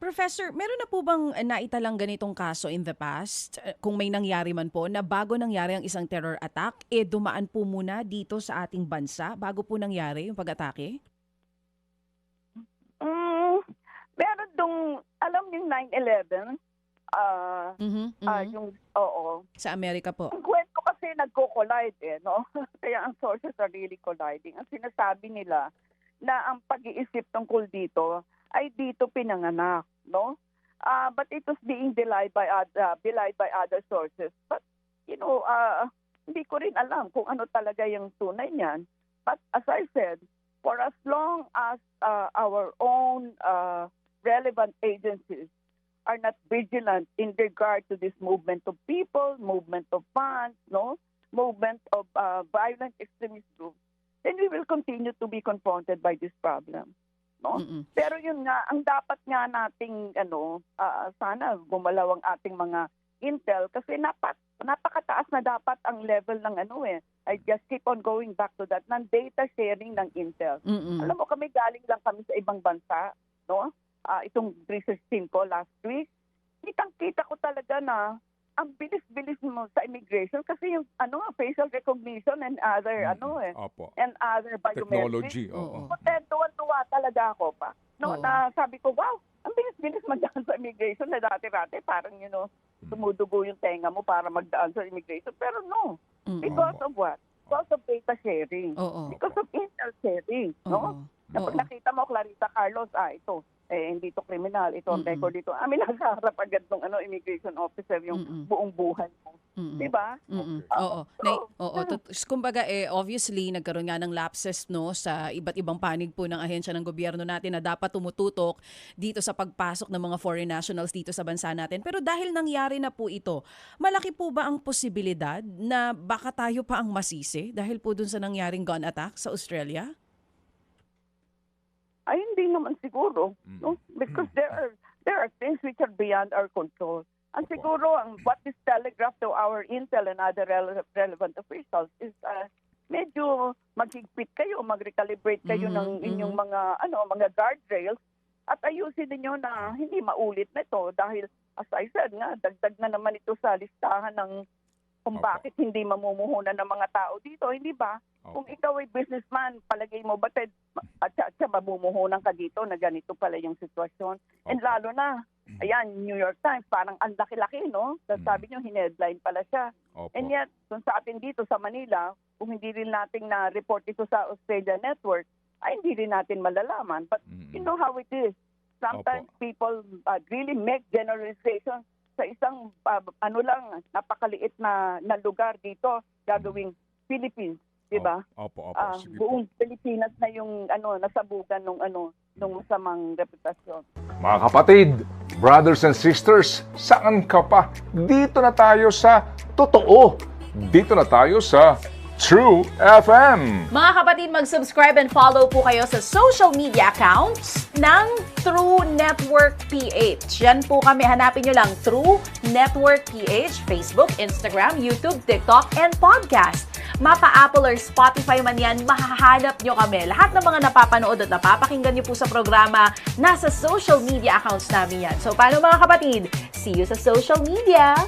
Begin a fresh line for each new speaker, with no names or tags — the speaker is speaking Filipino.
Professor, meron na po bang naitalang ganitong kaso in the past? Kung may nangyari man po na bago nangyari ang isang terror attack, dumaan po muna dito sa ating bansa bago po nangyari yung pag-atake?
Meron dong, alam yung 9/11, yung, oo.
Sa Amerika po.
Ang kwento kasi nagko-collide no? Kaya ang sources are really colliding. Ang sinasabi nila na ang pag-iisip tungkol dito ay dito pinanganak, no? But it was being belied by other sources. But, hindi ko rin alam kung ano talaga yung tunay niyan. But as I said, for as long as our own relevant agencies are not vigilant in regard to this movement of people, movement of funds, no, movement of violent extremist groups, then we will continue to be confronted by this problem, no. Pero yun nga, ang dapat nga nating sana gumalaw ang ating mga intel kasi napakataas na dapat ang level ng I just keep on going back to that ng data sharing ng intel. Alam mo, galing lang kami sa ibang bansa, no? Itong research team ko last week, kitang-kita ko talaga na ang bilis-bilis mo sa immigration kasi yung facial recognition and other and other biometrics.
Technology.
Tuwan-tuwa talaga ako pa. No, na sabi ko, wow, ang bilis-bilis magdaan sa immigration na dati-dati parang tumudugo yung tenga mo para magdaan sa immigration. Pero no, because of what? Because of data sharing. Because of intel sharing. No? Pag nakita mo, Clarita Carlos, ito, hindi to kriminal, ito ang record dito. Amin nakaharap agad ng immigration officer yung buong buhay mo. Diba?
Kumbaga, obviously, nagkaroon nga ng lapses sa iba't ibang panig po ng ahensya ng gobyerno natin na dapat tumututok dito sa pagpasok ng mga foreign nationals dito sa bansa natin. Pero dahil nangyari na po ito, malaki po ba ang posibilidad na baka tayo pa ang masisi dahil po dun sa nangyaring gun attack sa Australia?
Ay, hindi naman siguro. No? Because there are things which are beyond our control. And siguro, what is telegraphed to our intel and other relevant officials is medyo maghigpit kayo, mag-recalibrate kayo ng inyong mga guardrails at ayusin niyo na hindi maulit na ito dahil, as I said nga, dagdag na naman ito sa listahan ng kung bakit hindi mamumuhunan ng mga tao dito, hindi ba? Kung ikaw ay businessman, palagay mo ba at mamumuhunan ka dito na ganito pala yung sitwasyon? And lalo na, ayan, New York Times, parang ang laki-laki, no? Sabi nyo, hinedline pala siya. And yet, kung sa atin dito sa Manila, kung hindi rin natin na-report ito sa Australia Network, ay hindi rin natin malalaman. But you know how it is. Sometimes people really make generalizations sa isang napakaliit na lugar dito, gagawing Philippines, di ba? Buong Pilipinas na yung nasabugan nung masamang reputasyon.
Mga kapatid, brothers and sisters, saan ka pa? Dito na tayo sa totoo. Dito na tayo sa True FM.
Mga kapatid, mag-subscribe and follow po kayo sa social media accounts ng True Network PH. Yan po kami. Hanapin nyo lang True Network PH, Facebook, Instagram, YouTube, TikTok, and podcast. Mapa Apple or Spotify man yan, mahahanap nyo kami. Lahat ng mga napapanood at napapakinggan nyo po sa programa, nasa social media accounts namin yan. So, paano mga kapatid? See you sa social media!